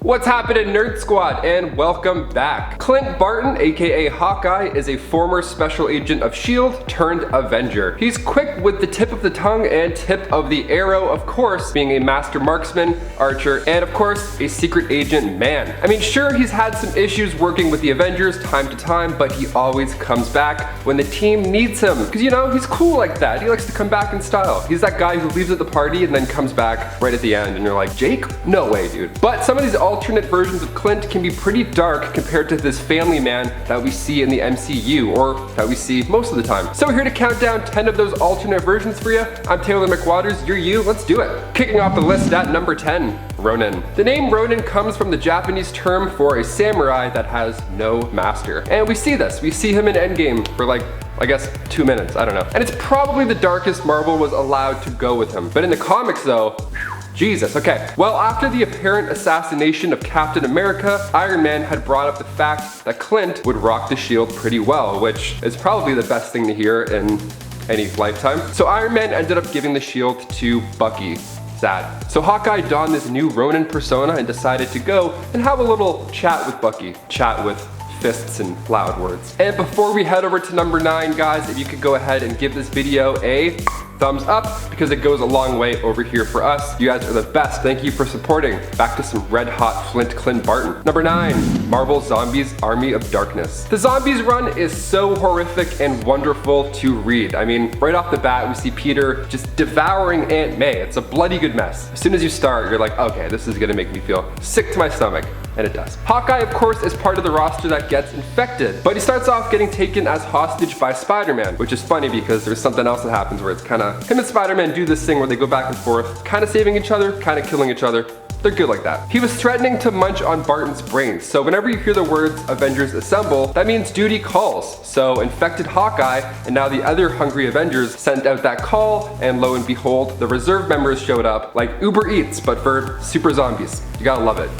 What's happening, Nerd Squad, and welcome back. Clint Barton, aka Hawkeye, is a former special agent of S.H.I.E.L.D. turned Avenger. He's quick with the tip of the tongue and tip of the arrow, of course, being a master marksman, archer, and of course, a secret agent man. I mean, sure, he's had some issues working with the Avengers time to time, but he always comes back when the team needs him. Because, you know, he's cool like that. He likes to come back in style. He's that guy who leaves at the party and then comes back right at the end, and you're like, Jake? No way, dude. But some of these alternate versions of Clint can be pretty dark compared to this family man that we see in the MCU, or that we see most of the time. So we're here to count down 10 of those alternate versions for you. I'm Taylor McWatters, you're you, let's do it. Kicking off the list at number 10, Ronin. The name Ronin comes from the Japanese term for a samurai that has no master. And we see this, we see him in Endgame for like, I guess 2 minutes, I don't know. And it's probably the darkest Marvel was allowed to go with him. But in the comics though, Jesus, okay. Well, after the apparent assassination of Captain America, Iron Man had brought up the fact that Clint would rock the shield pretty well, which is probably the best thing to hear in any lifetime. So Iron Man ended up giving the shield to Bucky. Sad. So Hawkeye donned this new Ronin persona and decided to go and have a little chat with Bucky. Chat with fists and loud words. And before we head over to number 9, guys, if you could go ahead and give this video a thumbs up, because it goes a long way over here for us. You guys are the best. Thank you for supporting. Back to some red hot Clint Barton. Number 9, Marvel Zombies Army of Darkness. The Zombies run is so horrific and wonderful to read. I mean, right off the bat, we see Peter just devouring Aunt May. It's a bloody good mess. As soon as you start, you're like, okay, this is gonna make me feel sick to my stomach. And it does. Hawkeye, of course, is part of the roster that gets infected, but he starts off getting taken as hostage by Spider-Man, which is funny because there's something else that happens where it's kinda, him and Spider-Man do this thing where they go back and forth, kinda saving each other, kinda killing each other. They're good like that. He was threatening to munch on Barton's brains, so whenever you hear the words Avengers Assemble, that means duty calls. So infected Hawkeye and now the other hungry Avengers sent out that call, and lo and behold, the reserve members showed up like Uber Eats, but for super zombies. You gotta love it.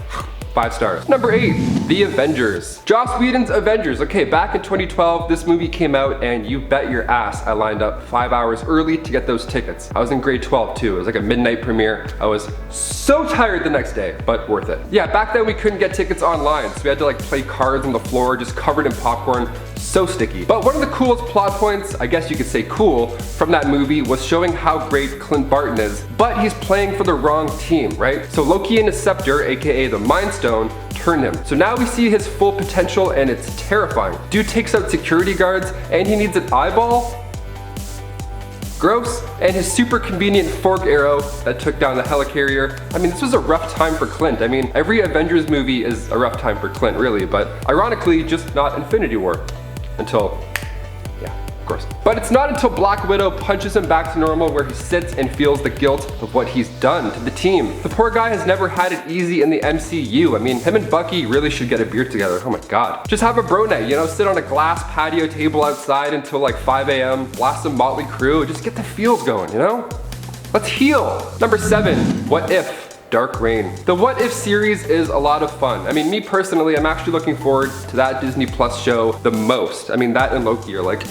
5 stars. Number 8, The Avengers. Joss Whedon's Avengers. Okay, back in 2012, this movie came out and you bet your ass I lined up 5 hours early to get those tickets. I was in grade 12 too. It was like a midnight premiere. I was so tired the next day, but worth it. Yeah, back then we couldn't get tickets online, so we had to like play cards on the floor just covered in popcorn. So sticky. But one of the coolest plot points, I guess you could say cool, from that movie was showing how great Clint Barton is, but he's playing for the wrong team, right? So Loki and his scepter, aka the Mind Stone, turned him. So now we see his full potential and it's terrifying. Dude takes out security guards and he needs an eyeball? Gross. And his super convenient fork arrow that took down the helicarrier. I mean, this was a rough time for Clint. I mean, every Avengers movie is a rough time for Clint, really, but ironically, just not Infinity War. Until, yeah, gross. But it's not until Black Widow punches him back to normal where he sits and feels the guilt of what he's done to the team. The poor guy has never had it easy in the MCU. I mean, him and Bucky really should get a beer together. Oh my god. Just have a bro night, you know, sit on a glass patio table outside until like 5 a.m., blast some Motley Crue, just get the feels going, you know? Let's heal. Number 7, What If? Dark Reign. The What If series is a lot of fun. I mean, me personally, I'm actually looking forward to that Disney Plus show the most. I mean, that and Loki are like,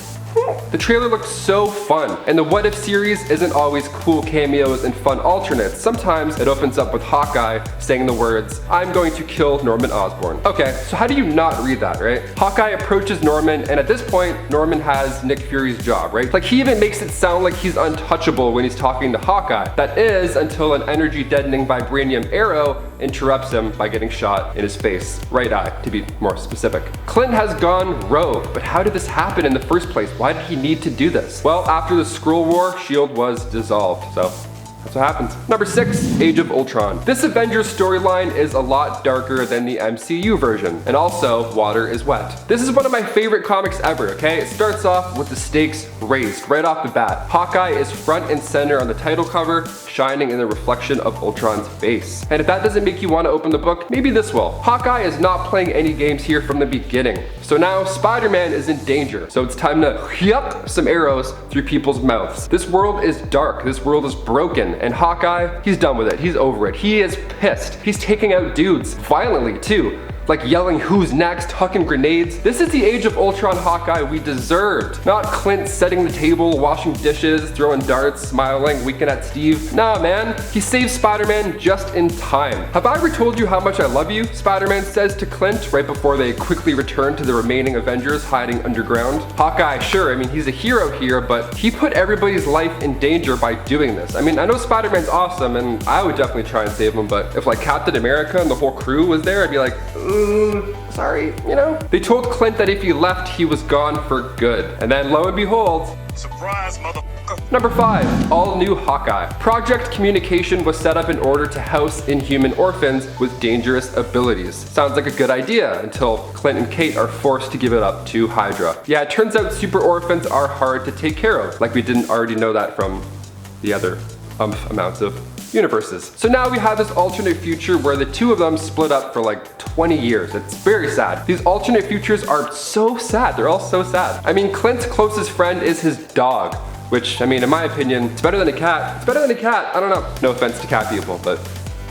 the trailer looked so fun, and the What If series isn't always cool cameos and fun alternates. Sometimes it opens up with Hawkeye saying the words, I'm going to kill Norman Osborn. Okay, so how do you not read that, right? Hawkeye approaches Norman, and at this point, Norman has Nick Fury's job, right? Like, he even makes it sound like he's untouchable when he's talking to Hawkeye. That is, until an energy deadening vibranium arrow interrupts him by getting shot in his face. Right eye, to be more specific. Clint has gone rogue, but how did this happen in the first place? Why did he need to do this? Well, after the Skrull War, S.H.I.E.L.D. was dissolved, so that's what happens. Number 6, Age of Ultron. This Avengers storyline is a lot darker than the MCU version, and also water is wet. This is one of my favorite comics ever, okay? It starts off with the stakes raised right off the bat. Hawkeye is front and center on the title cover, shining in the reflection of Ultron's face. And if that doesn't make you want to open the book, maybe this will. Hawkeye is not playing any games here from the beginning. So now Spider-Man is in danger. So it's time to yup some arrows through people's mouths. This world is dark. This world is broken. And Hawkeye, he's done with it. He's over it. He is pissed. He's taking out dudes violently too. like yelling who's next, hucking grenades. This is the Age of Ultron Hawkeye we deserved. Not Clint setting the table, washing dishes, throwing darts, smiling, winking at Steve. Nah man, he saved Spider-Man just in time. Have I ever told you how much I love you? Spider-Man says to Clint right before they quickly return to the remaining Avengers hiding underground. Hawkeye, sure, I mean he's a hero here, but he put everybody's life in danger by doing this. I mean, I know Spider-Man's awesome and I would definitely try and save him, but if like Captain America and the whole crew was there, I'd be like, sorry, you know? They told Clint that if he left, he was gone for good. And then lo and behold, surprise, motherfucker. Number 5, all new Hawkeye. Project Communication was set up in order to house inhuman orphans with dangerous abilities. Sounds like a good idea until Clint and Kate are forced to give it up to Hydra. Yeah, it turns out super orphans are hard to take care of, like we didn't already know that from the other amounts of universes. So now we have this alternate future where the two of them split up for like 20 years. It's very sad. These alternate futures are so sad. They're all so sad. I mean, Clint's closest friend is his dog, which, I mean, in my opinion, it's better than a cat. It's better than a cat. I don't know. No offense to cat people, but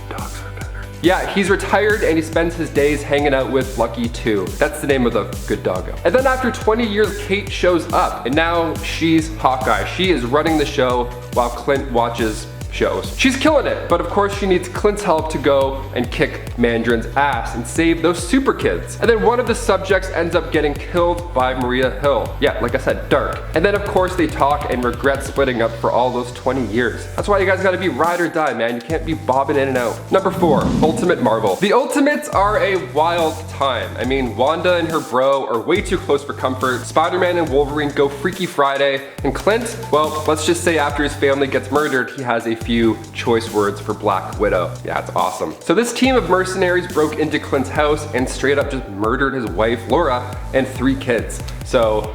dogs are better. Yeah, he's retired and he spends his days hanging out with Lucky 2. That's the name of the good doggo. And then after 20 years, Kate shows up and now she's Hawkeye. She is running the show while Clint watches shows. She's killing it, but of course she needs Clint's help to go and kick Mandarin's ass and save those super kids. And then one of the subjects ends up getting killed by Maria Hill. Yeah, like I said, dark. And then of course they talk and regret splitting up for all those 20 years. That's why you guys gotta be ride or die, man. You can't be bobbing in and out. Number 4, Ultimate Marvel. The Ultimates are a wild time. I mean, Wanda and her bro are way too close for comfort. Spider-Man and Wolverine go Freaky Friday. And Clint, well, let's just say after his family gets murdered, he has a few choice words for Black Widow. Yeah, it's awesome. So this team of mercenaries broke into Clint's house and straight up just murdered his wife, Laura, and 3 kids. So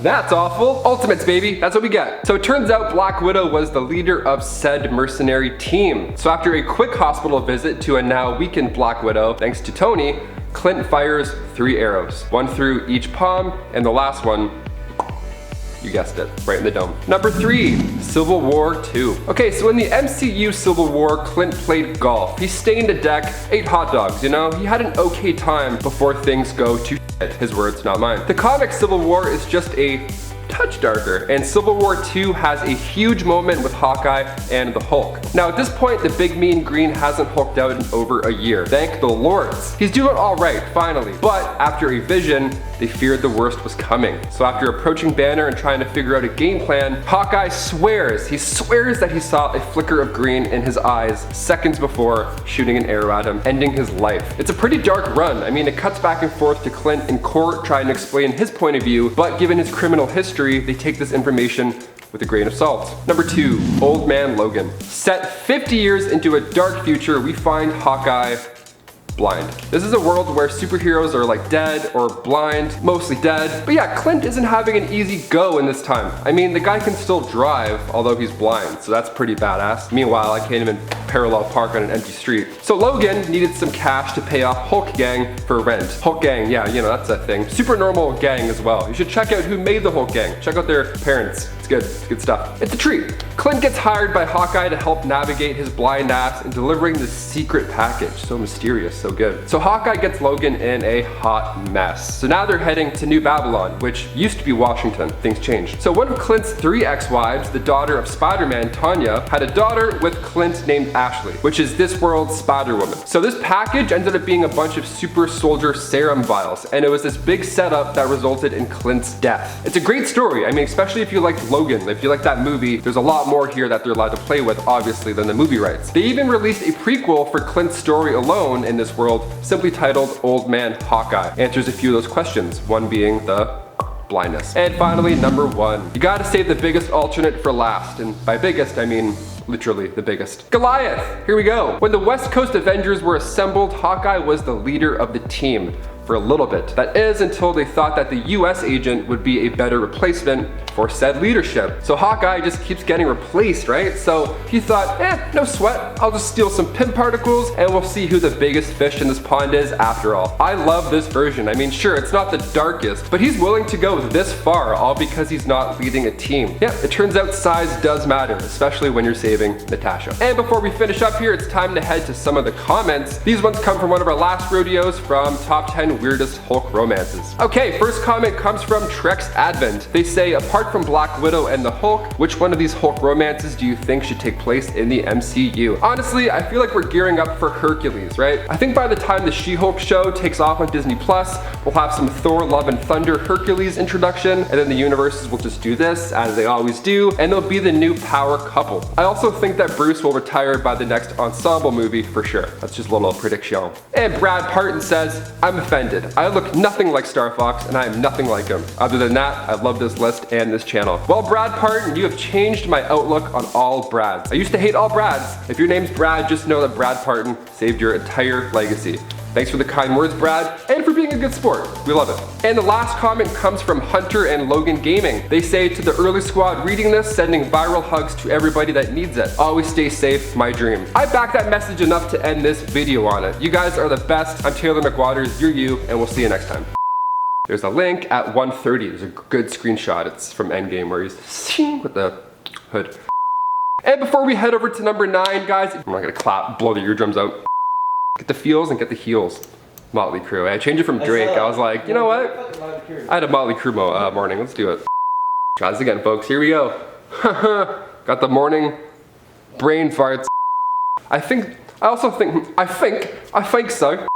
that's awful. Ultimates, baby. That's what we get. So it turns out Black Widow was the leader of said mercenary team. So after a quick hospital visit to a now weakened Black Widow, thanks to Tony, Clint fires 3 arrows. 1 through each palm, and the last one, you guessed it, right in the dome. Number 3, Civil War 2. Okay, so in the MCU Civil War, Clint played golf. He stained a deck, ate hot dogs, you know? He had an okay time before things go to shit. His words, not mine. The comic Civil War is just a touch darker, and Civil War 2 has a huge moment with Hawkeye and the Hulk. Now at this point, the big mean green hasn't hulked out in over a year. Thank the lords. He's doing all right, finally. But after a vision, they feared the worst was coming. So after approaching Banner and trying to figure out a game plan, Hawkeye swears that he saw a flicker of green in his eyes seconds before shooting an arrow at him, ending his life. It's a pretty dark run. I mean, it cuts back and forth to Clint in court trying to explain his point of view, but given his criminal history, they take this information with a grain of salt. Number 2, Old Man Logan. Set 50 years into a dark future, we find Hawkeye blind. This is a world where superheroes are like dead or blind, mostly dead. But yeah, Clint isn't having an easy go in this time. I mean, the guy can still drive, although he's blind, so that's pretty badass. Meanwhile, I can't even parallel park on an empty street. So Logan needed some cash to pay off Hulk Gang for rent. Hulk Gang, yeah, you know, that's a thing. Super normal gang as well. You should check out who made the Hulk Gang. Check out their parents. It's good stuff. It's a treat. Clint gets hired by Hawkeye to help navigate his blind ass in delivering this secret package. So mysterious, so good. So Hawkeye gets Logan in a hot mess. So now they're heading to New Babylon, which used to be Washington. Things changed. So one of Clint's 3 ex-wives, the daughter of Spider-Man, Tanya, had a daughter with Clint named Ashley, which is this world's Spider-Woman. So this package ended up being a bunch of super soldier serum vials, and it was this big setup that resulted in Clint's death. It's a great story. I mean, especially if you liked Logan. If you like that movie, there's a lot more here that they're allowed to play with, obviously, than the movie rights. They even released a prequel for Clint's story alone in this world, simply titled Old Man Hawkeye. Answers a few of those questions, one being the blindness. And finally, number 1. You gotta save the biggest alternate for last, and by biggest, I mean literally the biggest. Goliath! Here we go. When the West Coast Avengers were assembled, Hawkeye was the leader of the team. for a little bit. That is until they thought that the US agent would be a better replacement for said leadership. So Hawkeye just keeps getting replaced, right? So he thought, no sweat, I'll just steal some pin particles and we'll see who the biggest fish in this pond is after all. I love this version. I mean, sure, it's not the darkest, but he's willing to go this far, all because he's not leading a team. Yeah, it turns out size does matter, especially when you're saving Natasha. And before we finish up here, it's time to head to some of the comments. These ones come from one of our last rodeos from Top 10 Weirdest Hulk Romances. Okay, first comment comes from Trex Advent. They say, apart from Black Widow and the Hulk, which one of these Hulk romances do you think should take place in the MCU? Honestly, I feel like we're gearing up for Hercules, right? I think by the time the She-Hulk show takes off on Disney Plus, we'll have some Thor Love and Thunder Hercules introduction, and then the universes will just do this, as they always do, and they'll be the new power couple. I also think that Bruce will retire by the next Ensemble movie for sure. That's just a little prediction. And Brad Parton says, I'm offended. I look nothing like Star Fox, and I am nothing like him. Other than that, I love this list and this channel. Well, Brad Parton, you have changed my outlook on all Brads. I used to hate all Brads. If your name's Brad, just know that Brad Parton saved your entire legacy. Thanks for the kind words, Brad, and for being a good sport. We love it. And the last comment comes from Hunter and Logan Gaming. They say, to the early squad reading this, sending viral hugs to everybody that needs it. Always stay safe, my dream. I back that message enough to end this video on it. You guys are the best. I'm Taylor McWatters, you're you, and we'll see you next time. There's a link at 1:30. There's a good screenshot. It's from Endgame where he's with the hood. And before we head over to number 9, guys, I'm not gonna clap, blow the eardrums out. Get the feels and get the heels. Motley Crue. I changed it from Drake. I was like, you know what? I had a Motley Crue morning. Let's do it. Try this again, folks. Here we go. Got the morning brain farts. I think so.